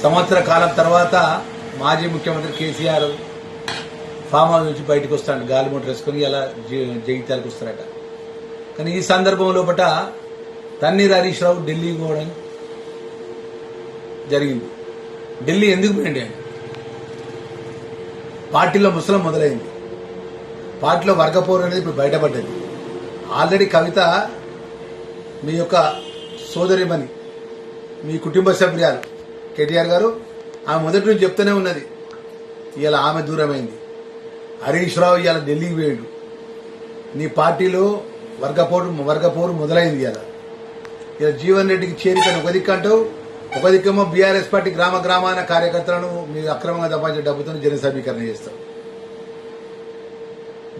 సంవత్సర కాలం తర్వాత మాజీ ముఖ్యమంత్రి కేసీఆర్ ఫామ్ హౌస్ నుంచి బయటకు వస్తాడు, గాలి మోటార్ వేసుకుని ఇలా జగిత్యాలకు వస్తారట. కానీ ఈ సందర్భం లోపల తన్నీర్ హరీష్ రావు ఢిల్లీ పోవడం జరిగింది. ఢిల్లీ ఎందుకు పోయింది అంటే పార్టీలో ముసలం మొదలైంది, పార్టీలో వర్గపోరు అనేది ఇప్పుడు బయటపడ్డది. ఆల్రెడీ కవిత మీ యొక్క సోదరిమణి, మీ కుటుంబ సభ్యురాలు కేటీఆర్ గారు ఆమె మొదటి నుంచి చెప్తూనే ఉన్నది. ఇవాళ ఆమె దూరమైంది. హరీష్ రావు ఇవాళ ఢిల్లీకి పోయాడు. నీ పార్టీలో వర్గపోరు మొదలైంది. ఇలా జీవన్ రెడ్డికి చేరికను ఒక దిక్కంటావు, ఒక దిక్కేమో బీఆర్ఎస్ పార్టీ గ్రామాన కార్యకర్తలను మీరు అక్రమంగా సంపాదించిన డబ్బుతో జన సమీకరణ చేస్తారు.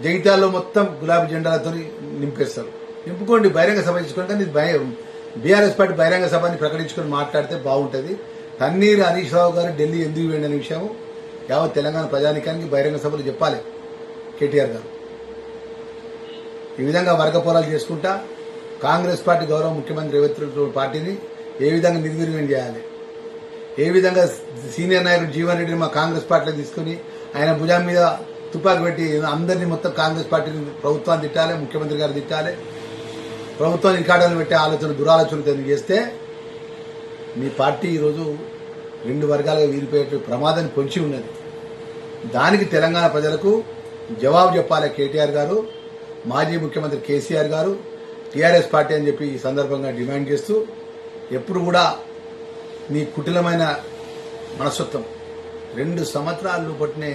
జగిత్యాల్లో మొత్తం గులాబీ జెండాలతో నింపేస్తారు. నింపుకోండి, బహిరంగ సభ ఇచ్చుకోండి. బీఆర్ఎస్ పార్టీ బహిరంగ సభని ప్రకటించుకొని మాట్లాడితే బాగుంటుంది. తన్నీర్ హరీష్ రావు గారు ఢిల్లీ ఎందుకు వేయండి అనే విషయం యావత్ తెలంగాణ ప్రజానికానికి బహిరంగ సభలు చెప్పాలి కేటీఆర్ గారు. ఈ విధంగా వర్గ పోరాలు చేసుకుంటా కాంగ్రెస్ పార్టీ గౌరవ ముఖ్యమంత్రి రేవంత్ రెడ్డి పార్టీని ఏ విధంగా నిర్వీర్యం చేయాలి, ఏ విధంగా సీనియర్ నాయకుడు జీవన్ రెడ్డిని మా కాంగ్రెస్ పార్టీలో తీసుకుని ఆయన భుజం మీద తుపాకు పెట్టి అందరినీ మొత్తం కాంగ్రెస్ పార్టీని ప్రభుత్వాన్ని తిట్టాలి, ముఖ్యమంత్రి గారు తిట్టాలి, ప్రభుత్వాన్ని ఇకాటాలు పెట్టే ఆలోచన దురాలోచనలు చేస్తే మీ పార్టీ ఈరోజు రెండు వర్గాలుగా వీరిపోయే ప్రమాదాన్ని పొంచి ఉన్నది. దానికి తెలంగాణ ప్రజలకు జవాబు చెప్పాలి కేటీఆర్ గారు, మాజీ ముఖ్యమంత్రి కేసీఆర్ గారు, టీఆర్ఎస్ పార్టీ అని చెప్పి ఈ సందర్భంగా డిమాండ్ చేస్తూ, ఎప్పుడు కూడా మీ కుటిలమైన మనస్తత్వం 2 సంవత్సరాలు పట్టినే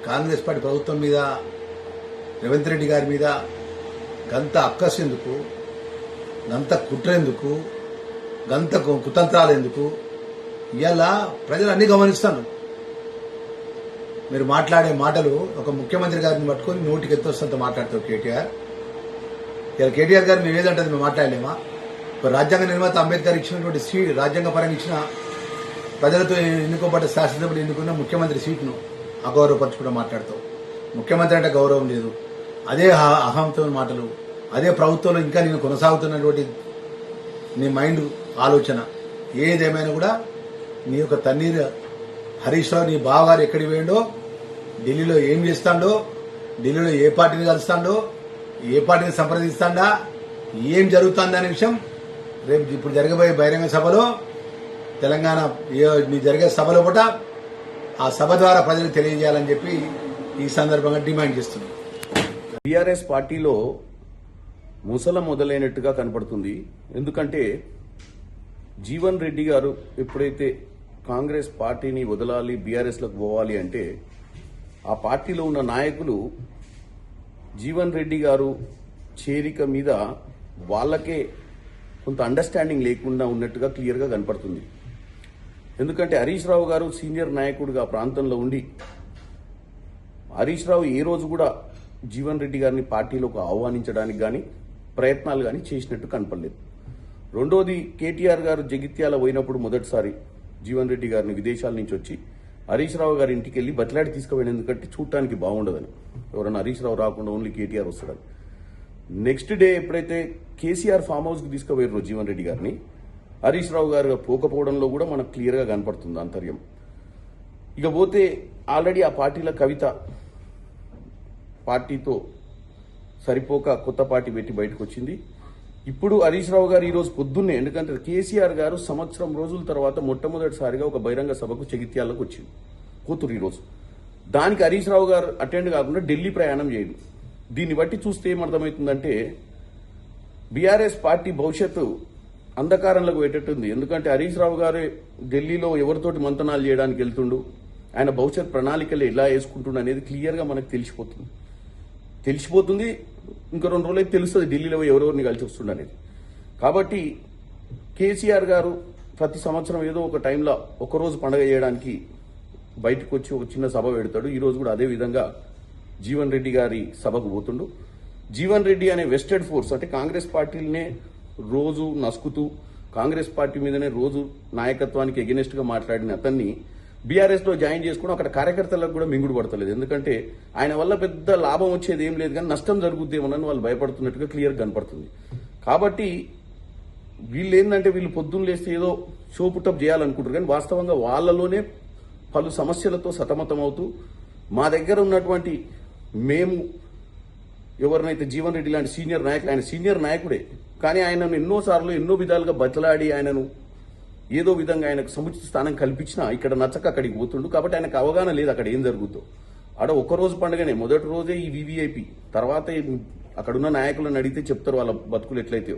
కాంగ్రెస్ పార్టీ ప్రభుత్వం మీద రేవంత్ రెడ్డి గారి మీద గంత అక్కసు ఎందుకు, గంత కుట్ర ఎందుకు, గంత కుతంత్రాలు ఎందుకు? ఇవాళ ప్రజలు అన్ని గమనిస్తాను. మీరు మాట్లాడే మాటలు ఒక ముఖ్యమంత్రి గారిని పట్టుకొని నోటికి ఎత్తొస్తంత మాట్లాడతారు కేటీఆర్. ఇలా కేటీఆర్ గారు మేము ఏదంటే మేము మాట్లాడలేమా? ఇప్పుడు రాజ్యాంగ నిర్మాత అంబేద్కర్ ఇచ్చినటువంటి సీట్, రాజ్యాంగ పరంగా ఇచ్చిన ప్రజలతో ఎన్నుకోబడ్డ శాసనసభ్యులు ఎన్నుకున్న ముఖ్యమంత్రి సీట్ను అగౌరవపరచుకుంటూ మాట్లాడతావు. ముఖ్యమంత్రి అంటే గౌరవం లేదు, అదే అహంతో మాటలు, అదే ప్రభుత్వంలో ఇంకా నేను కొనసాగుతున్నటువంటి నీ మైండ్ ఆలోచన ఏదేమైనా కూడా నీ యొక్క తన్నీరు హరీష్ రావు నీ బావగారు ఎక్కడికి పోయిండో, ఢిల్లీలో ఏం చేస్తాడో, ఢిల్లీలో ఏ పార్టీని కలుస్తాడో, ఏ పార్టీని సంప్రదిస్తాడా, ఏం జరుగుతుంది అనే విషయం రేపు ఇప్పుడు జరగబోయే బహిరంగ సభలో తెలంగాణ మీ జరిగే సభలో కూడా ఆ సభ ద్వారా ప్రజలకు తెలియజేయాలని చెప్పి ఈ సందర్భంగా డిమాండ్ చేస్తున్నాం. బీఆర్ఎస్ పార్టీలో ముసలం మొదలైనట్టుగా కనపడుతుంది. ఎందుకంటే జీవన్ రెడ్డి గారు ఎప్పుడైతే కాంగ్రెస్ పార్టీని వదలాలి, బీఆర్ఎస్లకు పోవాలి అంటే ఆ పార్టీలో ఉన్న నాయకులు జీవన్ రెడ్డి గారు చేరిక మీద వాళ్ళకే కొంత అండర్స్టాండింగ్ లేకుండా ఉన్నట్టుగా క్లియర్గా కనపడుతుంది. ఎందుకంటే హరీష్ రావు గారు సీనియర్ నాయకుడిగా ప్రాంతంలో ఉండి హరీష్ రావు ఏ రోజు కూడా జీవన్ రెడ్డి గారిని పార్టీలోకి ఆహ్వానించడానికి కానీ ప్రయత్నాలు కానీ చేసినట్టు కనపడలేదు. రెండోది, కేటీఆర్ గారు జగిత్యాల పోయినప్పుడు మొదటిసారి జీవన్ రెడ్డి గారిని విదేశాల నుంచి వచ్చి హరీష్ రావు గారి ఇంటికి వెళ్ళి బతిలాడి తీసుకుపోయిన, ఎందుకంటే చూడటానికి బాగుండదని, ఎవరైనా హరీష్ రావు రాకుండా ఓన్లీ కేటీఆర్ వస్తాడని. నెక్స్ట్ డే ఎప్పుడైతే కేసీఆర్ ఫామ్ హౌస్కి తీసుకుపోయారో జీవన్ రెడ్డి గారిని, హరీష్ రావు గారు పోకపోవడంలో కూడా మనకు క్లియర్గా కనపడుతుంది ఆంతర్యం. ఇక పోతే ఆల్రెడీ ఆ పార్టీల కవిత పార్టీతో సరిపోక కొత్త పార్టీ పెట్టి బయటకు వచ్చింది. ఇప్పుడు హరీష్ రావు గారు ఈరోజు పొద్దున్నే, ఎందుకంటే కేసీఆర్ గారు సంవత్సరం రోజుల తర్వాత మొట్టమొదటిసారిగా ఒక బహిరంగ సభకు జగిత్యాలకు వచ్చింది కూతురు ఈరోజు. దానికి హరీష్ రావు గారు అటెండ్ కాకుండా ఢిల్లీ ప్రయాణం చేయండి. దీన్ని బట్టి చూస్తే ఏమర్థమవుతుందంటే బీఆర్ఎస్ పార్టీ భవిష్యత్తు అంధకారంలోకి పెట్టేట్టుంది. ఎందుకంటే హరీష్ రావు గారు ఢిల్లీలో ఎవరితోటి మంతనాలు చేయడానికి వెళ్తుండు, ఆయన భవిష్యత్ ప్రణాళికలు ఎలా వేసుకుంటుండు అనేది క్లియర్గా మనకు తెలిసిపోతుంది. ఇంకా 2 రోజులైతే తెలుస్తుంది ఢిల్లీలో ఎవరెవరిని కలిసి వస్తుండ అనేది. కాబట్టి కేసీఆర్ గారు ప్రతి సంవత్సరం ఏదో ఒక టైంలో ఒకరోజు పండుగ చేయడానికి బయటకు వచ్చి ఒక చిన్న సభ పెడతాడు. ఈరోజు కూడా అదే విధంగా జీవన్ రెడ్డి గారి సభకు పోతుండు. జీవన్ రెడ్డి అనే వెస్టెడ్ ఫోర్స్, అంటే కాంగ్రెస్ పార్టీలనే రోజు నసుకుతూ కాంగ్రెస్ పార్టీ మీదనే రోజు నాయకత్వానికి ఎగెనెస్ట్ గా మాట్లాడిన అతన్ని బీఆర్ఎస్ లో జాయిన్ చేసుకోవడం అక్కడ కార్యకర్తలకు కూడా మింగుడు పడతలేదు. ఎందుకంటే ఆయన వల్ల పెద్ద లాభం వచ్చేది ఏం లేదు, కానీ నష్టం జరుగుద్దేమోనని వాళ్ళు భయపడుతున్నట్టుగా క్లియర్ కనపడుతుంది. కాబట్టి వీళ్ళు ఏంటంటే వీళ్ళు పొద్దున్న లేస్తే ఏదో షో పుట్టప్ చేయాలనుకుంటారు, కానీ వాస్తవంగా వాళ్ళలోనే పలు సమస్యలతో సతమతం అవుతూ మా దగ్గర ఉన్నటువంటి మేము ఎవరినైతే జీవన్ రెడ్డి లాంటి సీనియర్ నాయకులు, ఆయన సీనియర్ నాయకుడే, కానీ ఆయనను ఎన్నోసార్లు ఎన్నో విధాలుగా బతలాడి ఆయనను ఏదో విధంగా ఆయనకు సముచిత స్థానం కల్పించినా ఇక్కడ నచ్చక అక్కడికి పోతుండు. కాబట్టి ఆయనకు అవగాహన లేదు అక్కడ ఏం జరుగుతుందో. ఆడ ఒక్కరోజు పండుగనే, మొదటి రోజే ఈ వివిఐపి, తర్వాత అక్కడున్న నాయకులను అడిగితే చెప్తారు వాళ్ళ బతుకులు ఎట్లయితే.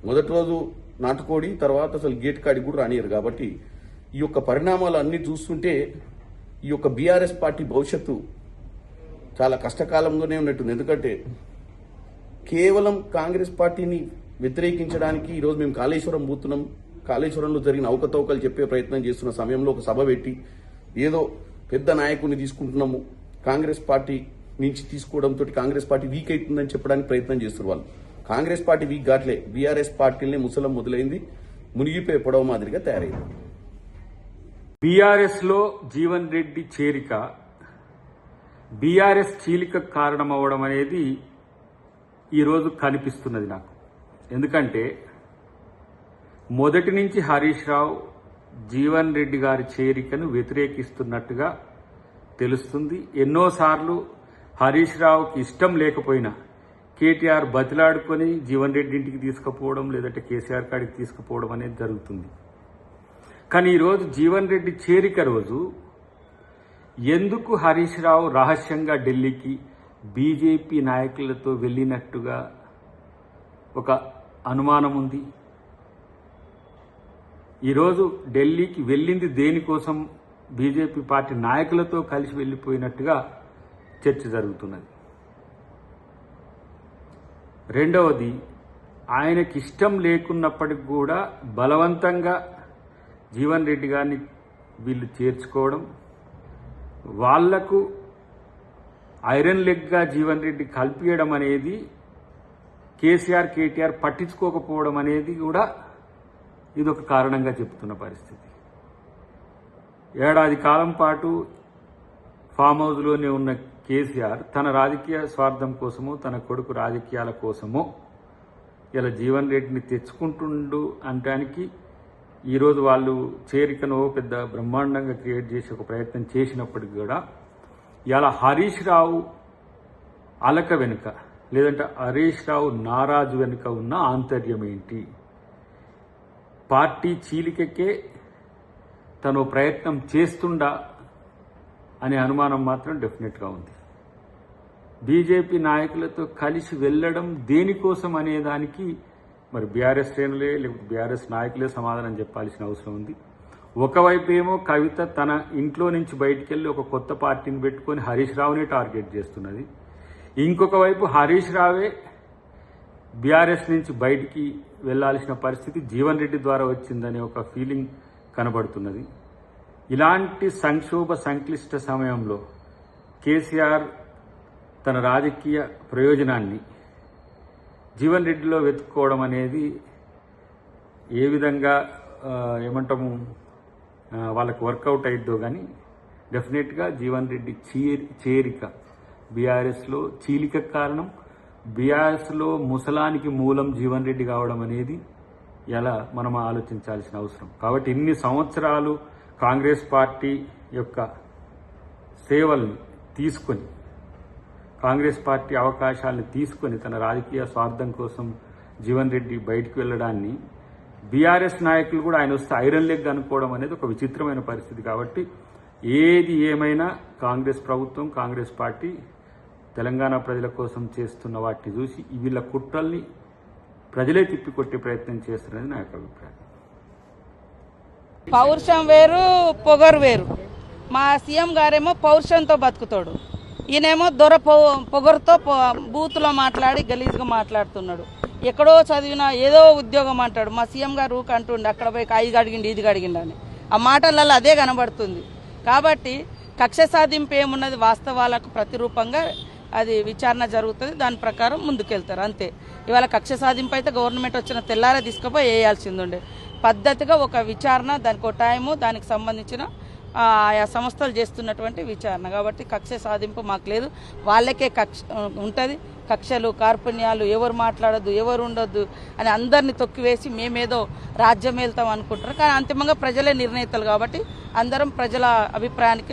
మొదటి రోజు నాటుకోడి, తర్వాత అసలు గేట్ కాడికి కూడా రానియరు. కాబట్టి ఈ యొక్క పరిణామాలు అన్ని చూస్తుంటే ఈ యొక్క బీఆర్ఎస్ పార్టీ భవిష్యత్తు చాలా కష్టకాలంలోనే ఉన్నట్టుంది. ఎందుకంటే కేవలం కాంగ్రెస్ పార్టీని వ్యతిరేకించడానికి ఈరోజు మేము కాళేశ్వరం పోతున్నాం, కాళేశ్వరంలో జరిగిన అవకతవకలు చెప్పే ప్రయత్నం చేస్తున్న సమయంలో ఒక సభ పెట్టి ఏదో పెద్ద నాయకుడిని తీసుకుంటున్నాము, కాంగ్రెస్ పార్టీ నుంచి తీసుకోవడంతో కాంగ్రెస్ పార్టీ వీక్ అవుతుందని చెప్పడానికి ప్రయత్నం చేస్తున్నారు వాళ్ళు. కాంగ్రెస్ పార్టీ వీక్ కావట్లే, బీఆర్ఎస్ పార్టీలనే ముసలం మొదలైంది, మునిగిపోయే పొడవ మాదిరిగా తయారైంది. బీఆర్ఎస్ లో జీవన్ రెడ్డి చేరిక బీఆర్ఎస్ చీలిక కారణమవడం అనేది ఈరోజు కనిపిస్తున్నది నాకు. ఎందుకంటే మొదటి నుంచి హరీష్ రావు జీవన్ రెడ్డి గారి చేరికను వ్యతిరేకిస్తున్నట్టుగా తెలుస్తుంది. ఎన్నోసార్లు హరీష్ రావుకి ఇష్టం లేకపోయినా కేటీఆర్ బతిలాడుకొని జీవన్ రెడ్డి ఇంటికి తీసుకుపోవడం, లేదంటే కేసీఆర్ కాడికి తీసుకుపోవడం అనేది జరుగుతుంది. కానీ ఈరోజు జీవన్ రెడ్డి చేరిక రోజు ఎందుకు హరీష్ రావు రహస్యంగా ఢిల్లీకి బీజేపీ నాయకులతో వెళ్ళినట్టుగా ఒక అనుమానం ఉంది. ఈరోజు ఢిల్లీకి వెళ్ళింది దేనికోసం, బీజేపీ పార్టీ నాయకులతో కలిసి వెళ్ళిపోయినట్టుగా చర్చ జరుగుతున్నది. రెండవది, ఆయనకి ఇష్టం లేకున్నప్పటికి కూడా బలవంతంగా జీవన్ రెడ్డి గారిని వీళ్ళు చేర్చుకోవడం, వాళ్లకు ఐరన్ లెగ్గా జీవన్ రెడ్డి కల్పియడం అనేది కేసీఆర్ కేటీఆర్ పట్టించుకోకపోవడం అనేది కూడా ఇదొక కారణంగా చెప్తున్న పరిస్థితి. ఏడాది కాలం పాటు ఫామ్ హౌస్లోనే ఉన్న కేసీఆర్ తన రాజకీయ స్వార్థం కోసమో తన కొడుకు రాజకీయాల కోసమో ఇలా జీవన్ రెడ్డిని తెచ్చుకుంటుండు అనడానికి ఈరోజు వాళ్ళు చేరికను పెద్ద బ్రహ్మాండంగా క్రియేట్ చేసి ఒక ప్రయత్నం చేసినప్పటికీ కూడా ఇలా హరీష్ రావు అలక వెనుక, లేదంటే హరీష్ రావు నారాజు వెనుక ఉన్న ఆంతర్యం ఏంటి, పార్టీ చీలికకే తను ప్రయత్నం చేస్తుండా అనే అనుమానం మాత్రం డెఫినెట్గా ఉంది. బీజేపీ నాయకులతో కలిసి వెళ్ళడం దేనికోసం అనేదానికి మరి బీఆర్ఎస్ శ్రేణులే లేకపోతే బీఆర్ఎస్ నాయకులే సమాధానం చెప్పాల్సిన అవసరం ఉంది. ఒకవైపు ఏమో కవిత తన ఇంట్లో నుంచి బయటికి వెళ్ళి ఒక కొత్త పార్టీని పెట్టుకొని హరీష్ రావుని టార్గెట్ చేస్తున్నది. ఇంకొక వైపు హరీష్ రావే బీఆర్ఎస్ నుంచి బయటికి వెళ్లాల్సిన పరిస్థితి జీవన్ రెడ్డి ద్వారా వచ్చిందనే ఒక ఫీలింగ్ కనబడుతున్నది. ఇలాంటి సంక్షోభ సంక్లిష్ట సమయంలో కేసీఆర్ తన రాజకీయ ప్రయోజనాన్ని జీవన్ రెడ్డిలో వెతుక్కోవడం అనేది ఏ విధంగా ఏమంటాము వాళ్ళకు వర్కౌట్ అయిద్దో కానీ డెఫినెట్గా జీవన్ రెడ్డి చేరిక బీఆర్ఎస్లో చీలిక కారణం. బీఆర్ఎస్లో ముసలానికి మూలం జీవన్ రెడ్డి కావడం అనేది ఎలా మనం ఆలోచించాల్సిన అవసరం. కాబట్టి ఇన్ని సంవత్సరాలు కాంగ్రెస్ పార్టీ యొక్క సేవల్ని తీసుకొని, కాంగ్రెస్ పార్టీ అవకాశాలను తీసుకొని తన రాజకీయ స్వార్థం కోసం జీవన్ రెడ్డి బయటకు వెళ్లడాన్ని బీఆర్ఎస్ నాయకులు కూడా ఆయన వస్తే ఐరన్ లెగ్ అనుకోవడం అనేది ఒక విచిత్రమైన పరిస్థితి. కాబట్టి ఏది ఏమైనా కాంగ్రెస్ ప్రభుత్వం, కాంగ్రెస్ పార్టీ తెలంగాణ ప్రజల కోసం చేస్తున్న వాటిని చూసి వీళ్ళ కుట్రల్ని ప్రజలే తిప్పికొట్టే ప్రయత్నం చేస్తున్నది నా యొక్క అభిప్రాయం. పౌరుషం వేరు, పొగరు వేరు. మా సీఎం గారేమో పౌరుషంతో బతుకుతాడు, ఈయనేమో పొగరుతో బూత్లో మాట్లాడి గలీజ్గా మాట్లాడుతున్నాడు. ఎక్కడో చదివినా ఏదో ఉద్యోగం అంటాడు. మా సీఎం గారు అంటుండే అక్కడ పోయి ఇది అడిగిండి ఇది అడిగిండి అని. ఆ మాటలలో అదే కనబడుతుంది. కాబట్టి కక్ష సాధింపు ఏమున్నది, వాస్తవాలకు ప్రతిరూపంగా అది విచారణ జరుగుతుంది, దాని ప్రకారం ముందుకెళ్తారు అంతే. ఇవాళ కక్ష సాధింపు అయితే గవర్నమెంట్ వచ్చిన తెల్లారే తీసుకుపోయి వేయాల్సింది ఉండే. పద్ధతిగా ఒక విచారణ, దానికి ఒక టైము, దానికి సంబంధించిన ఆయా సంస్థలు చేస్తున్నటువంటి విచారణ. కాబట్టి కక్ష సాధింపు మాకు లేదు, వాళ్ళకే కక్ష ఉంటుంది. కక్షలు కార్పుణ్యాలు ఎవరు మాట్లాడద్దు ఎవరు ఉండొద్దు అని అందరినీ తొక్కివేసి మేమేదో రాజ్యం వెళ్తాం అనుకుంటారు. కానీ అంతిమంగా ప్రజలే నిర్ణయితలు కాబట్టి అందరం ప్రజల అభిప్రాయానికి